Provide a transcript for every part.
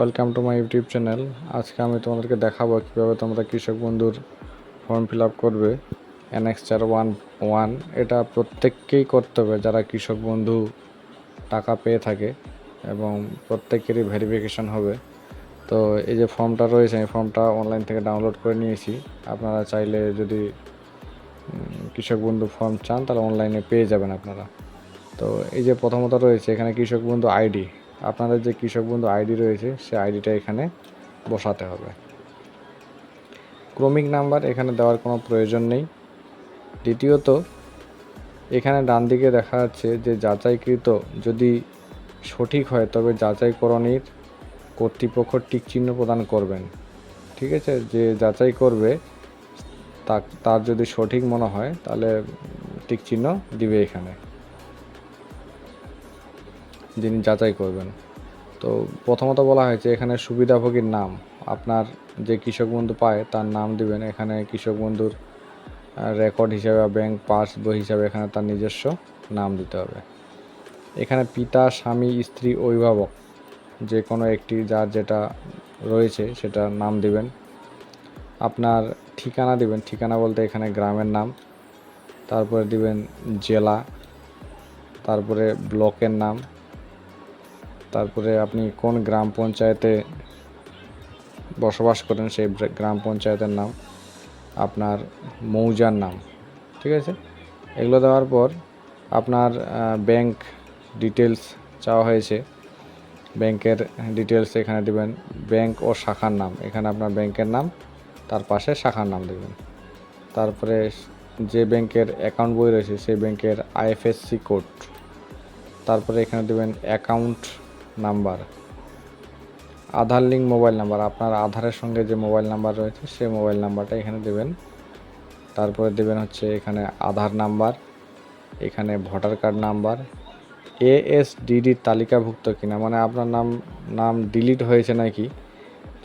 Welcome to my YouTube channel. আজকে আমি তোমাদেরকে দেখাবো কীভাবে তোমরা কৃষক বন্ধুর ফর্ম ফিল আপ করবে। Annexure 1 এটা প্রত্যেককেই করতে হবে যারা কৃষক বন্ধু টাকা পেয়ে থাকে এবং প্রত্যেকেরই ভেরিফিকেশন হবে। তো এই যে ফর্মটা রয়েছে, এই ফর্মটা অনলাইন থেকে ডাউনলোড করে নিয়েছি। আপনারা চাইলে যদি কৃষক বন্ধু ফর্ম চান তাহলে অনলাইনে পেয়ে যাবেন আপনারা। তো এই যে প্রথমত রয়েছে এখানে কৃষক বন্ধু আইডি। আপনাদের যে কৃষক বন্ধু আইডি রয়েছে সেই আইডিটা এখানে বসাতে হবে। ক্রমিক নাম্বার এখানে দেওয়ার কোনো প্রয়োজন নেই। দ্বিতীয়ত, এখানে ডান দিকে দেখা যাচ্ছে যে যাচাইকৃত যদি সঠিক হয় তবে যাচাইকরণীর কর্তৃপক্ষ টিক চিহ্ন প্রদান করবেন। ঠিক আছে, যে যাচাই করবে তার যদি সঠিক মনে হয় তাহলে টিক চিহ্ন দিবে এখানে, যিনি যাচাই করবেন। তো প্রথমত বলা হয়েছে এখানে সুবিধাভোগীর নাম, আপনার যে কৃষক বন্ধু পায় তার নাম দিবেন। এখানে কৃষক বন্ধুর রেকর্ড হিসাবে বা ব্যাংক পাস বই হিসাবে এখানে তার নিজস্ব নাম দিতে হবে। এখানে পিতা, স্বামী, স্ত্রী, অভিভাবক যে কোনো একটি যার যেটা রয়েছে সেটা নাম দিবেন। আপনার ঠিকানা দিবেন, ঠিকানা বলতে এখানে গ্রামের নাম, তারপরে দিবেন জেলা, তারপরে ব্লকের নাম, তারপরে আপনি কোন গ্রাম পঞ্চায়েতে বসবাস করেন সেই গ্রাম পঞ্চায়েতের নাম, আপনার মৌজার নাম। ঠিক আছে, এগুলো দেওয়ার পর আপনার ব্যাংক ডিটেলস চাওয়া হয়েছে। ব্যাংকের ডিটেলস এখানে দিবেন, ব্যাংক ও শাখার নাম, এখানে আপনার ব্যাংকের নাম, তার পাশে শাখার নাম দেবেন। তারপরে যে ব্যাংকের অ্যাকাউন্ট বই রয়েছে সেই ব্যাংকের আইএফএসসি কোড, তারপরে এখানে দেবেন অ্যাকাউন্ট নাম্বার, আধার লিঙ্ক মোবাইল নাম্বার, আপনার আধারের সঙ্গে যে মোবাইল নাম্বার রয়েছে সেই মোবাইল নাম্বারটা এখানে দেবেন। তারপরে দেবেন হচ্ছে এখানে আধার নাম্বার, এখানে ভোটার কার্ড নাম্বার, এএসডিডির তালিকাভুক্ত কিনা, মানে আপনার নাম ডিলিট হয়েছে নাকি,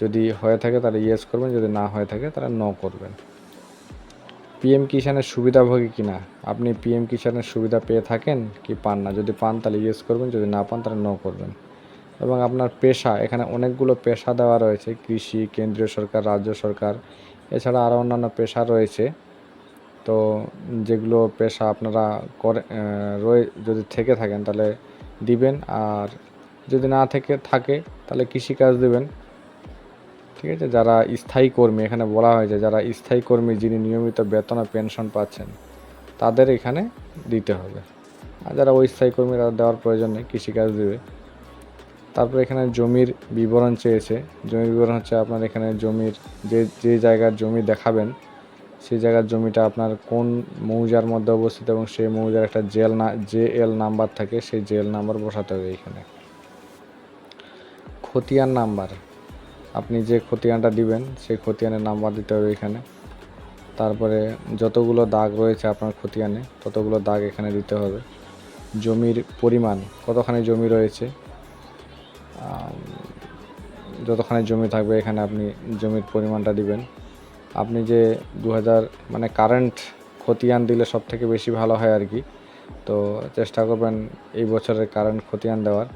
যদি হয়ে থাকে তাহলে ইয়েস করবেন, যদি না হয়ে থাকে তাহলে নো করবেন। পিএম কিষাণের সুবিধাভোগী কিনা, আপনি পিএম কিষাণের সুবিধা পেয়ে থাকেন কি পান না, যদি পান তাহলে ইয়েস করবেন, যদি না পান তাহলে নো করবেন। এবং আপনার পেশা, এখানে অনেকগুলো পেশা দেওয়া রয়েছে, কৃষি, কেন্দ্রীয় সরকার, রাজ্য সরকার, এছাড়া আরও অন্যান্য পেশা রয়েছে। তো যেগুলো পেশা আপনারা যদি থেকে থাকেন তাহলে দিবেন, আর যদি না থাকে তাহলে কৃষিকাজ দিবেন। ঠিক আছে, যারা স্থায়ী কর্মী, এখানে বলা হয়েছে যারা স্থায়ী কর্মী যিনি নিয়মিত বেতন ও পেনশন পাচ্ছেন তাদের এখানে দিতে হবে, আর যারা অস্থায়ী কর্মী তাদের দেওয়ার প্রয়োজন নেই, কৃষিকাজ দেবে। তারপর এখানে জমির বিবরণ চেয়েছে। জমির বিবরণ হচ্ছে আপনার এখানে জমির যে জায়গার জমি দেখাবেন সেই জায়গার জমিটা আপনার কোন মৌজার মধ্যে অবস্থিত এবং সেই মৌজার একটা জেএল নাম্বার থাকে, সেই জেএল নাম্বার বসাতে হবে এখানে। খতিয়ান নাম্বার, আপনি যে খতিয়ানটা দিবেন সেই খতিয়ানের নাম্বার দিতে হবে এখানে। তারপরে যতগুলো দাগ রয়েছে আপনার খতিয়ানে ততগুলো দাগ এখানে দিতে হবে। জমির পরিমাণ, কতখানি জমি রয়েছে, যতখানি জমি থাকবে এখানে আপনি জমির পরিমাণটা দিবেন। আপনি যে 2000 মানে কারেন্ট খতিয়ান দিলে সব থেকে বেশি ভালো হয় আর কি, তো চেষ্টা করবেন এই বছরের কারেন্ট খতিয়ান দেওয়ার।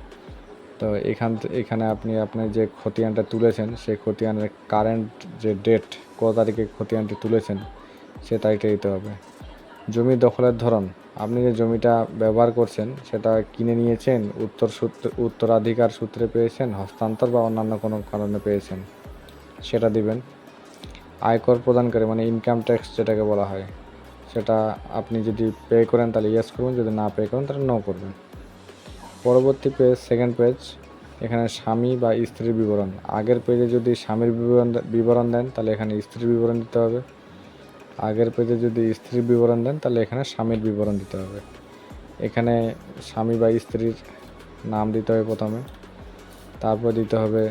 তো এখানে আপনি আপনার যে খতিয়ানটা তুলেছেন সেই খতিয়ানের কারেন্ট যে ডেট, কত তারিখে খতিয়ানটি তুলেছেন সে তারিখটা দিতে হবে। জমি দখলের ধরন, আপনি যে জমিটা ব্যবহার করছেন সেটা কিনে নিয়েছেন, উত্তরাধিকার সূত্রে পেয়েছেন, হস্তান্তর বা অন্যান্য কোনো কারণে পেয়েছেন, সেটা দিবেন। আয়কর প্রদানকারী মানে ইনকাম ট্যাক্স যেটাকে বলা হয়, সেটা আপনি যদি পে করেন তাহলে ইয়েস করবেন, যদি না পে করেন তাহলে নো করবেন। পরবর্তী পেজ, সেকেন্ড পেজ, এখানে স্বামী বা স্ত্রীর বিবরণ। আগের পেজে যদি স্বামীর বিবরণ দেন তাহলে এখানে স্ত্রীর বিবরণ দিতে হবে, আগের পেজে যদি স্ত্রীর বিবরণ দেন তাহলে এখানে স্বামীর বিবরণ দিতে হবে। এখানে স্বামী বা স্ত্রীর নাম দিতে হবে প্রথমে, তারপর দিতে হবে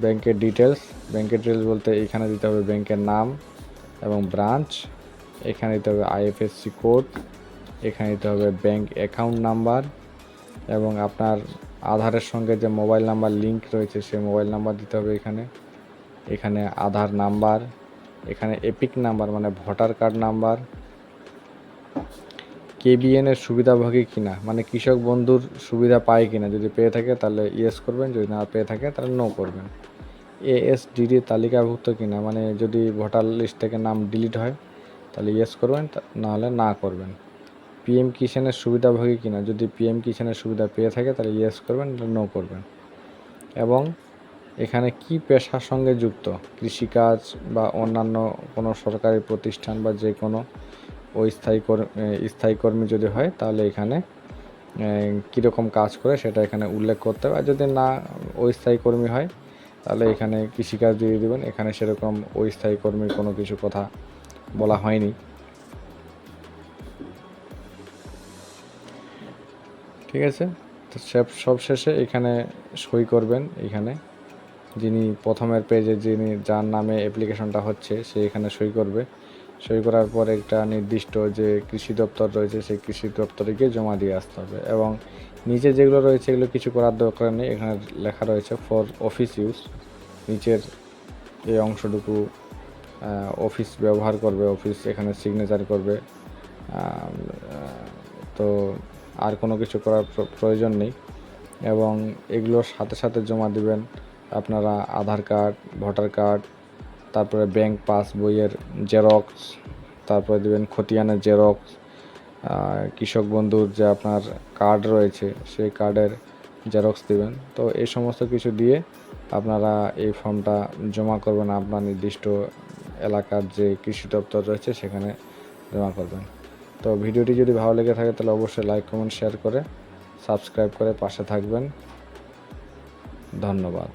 ব্যাংকের ডিটেলস। ব্যাংকের ডিটেলস বলতে এখানে দিতে হবে ব্যাংকের নাম এবং ব্রাঞ্চ, এখানে দিতে হবে আইএফএসসি কোড, এখানে দিতে হবে ব্যাংক অ্যাকাউন্ট নাম্বার এবং আপনার আধারের সঙ্গে যে মোবাইল নাম্বার লিঙ্ক রয়েছে সেই মোবাইল নাম্বার দিতে হবে এখানে আধার নাম্বার, এখানে এপিক নাম্বার মানে ভোটার কার্ড নাম্বার, কেবিএন এর সুবিধাভোগী কিনা, মানে কৃষক বন্ধুর সুবিধা পায় কিনা, যদি পেয়ে থাকে তাহলে ইয়েস করবেন, যদি না পেয়ে থাকে তাহলে নো করবেন। এএসডিডি তালিকাভুক্ত কিনা, মানে যদি ভোটার লিস্ট থেকে নাম ডিলিট হয় তাহলে ইয়েস করবেন, নাহলে না করবেন। পিএম কিষাণের সুবিধাভোগী কিনা, যদি পিএম কিষাণের সুবিধা পেয়ে থাকে তাহলে ইয়েস করবেন, নো করবেন। এবং এখানে কি পেশার সঙ্গে যুক্ত, কৃষিকাজ বা অন্যান্য কোনো সরকারি প্রতিষ্ঠান বা যে কোনো স্থায়ী কর্মী যদি হয় তাহলে এখানে কীরকম কাজ করে সেটা এখানে উল্লেখ করতে হবে। আর যদি না অস্থায়ী কর্মী হয় তাহলে এখানে কৃষিকাজ দিয়ে দেবেন। এখানে সেরকম অস্থায়ী কর্মীর কোনো কিছু কথা বলা হয়নি। ঠিক আছে, তো সব শেষে এখানে সই করবেন। এখানে যিনি প্রথমের পেজে যার নামে অ্যাপ্লিকেশনটা হচ্ছে সে এখানে সই করবে। সই করার পর একটা নির্দিষ্ট যে কৃষি দপ্তর রয়েছে সেই কৃষি দপ্তরে গিয়ে জমা দিয়ে আসতে হবে। এবং নিচে যেগুলো রয়েছে এগুলো কিছু করার দরকার নেই, এখানে লেখা রয়েছে ফর অফিস ইউজ। নিচের এই অংশটুকু অফিস ব্যবহার করবে, অফিস এখানে সিগনেচার করবে। তো আর কোনো কিছু করার প্রয়োজন নেই। এবং এগুলোর সাথে সাথে জমা দিবেন আপনারা আধার কার্ড, ভোটার কার্ড, তারপরে ব্যাংক পাস বইয়ের জেরক্স, তারপরে দেবেন খতিয়ানের জেরক্স, কৃষক বন্ধুর যে আপনার কার্ড রয়েছে সেই কার্ডের জেরক্স দিবেন। তো এই সমস্ত কিছু দিয়ে আপনারা এই ফর্মটা জমা করবেন আপনার নির্দিষ্ট এলাকার যে কৃষি দপ্তর রয়েছে সেখানে জমা করবেন। তো ভিডিওটি যদি ভালো লেগে থাকে তাহলে অবশ্যই লাইক, কমেন্ট, শেয়ার করে সাবস্ক্রাইব করে পাশে থাকবেন। ধন্যবাদ।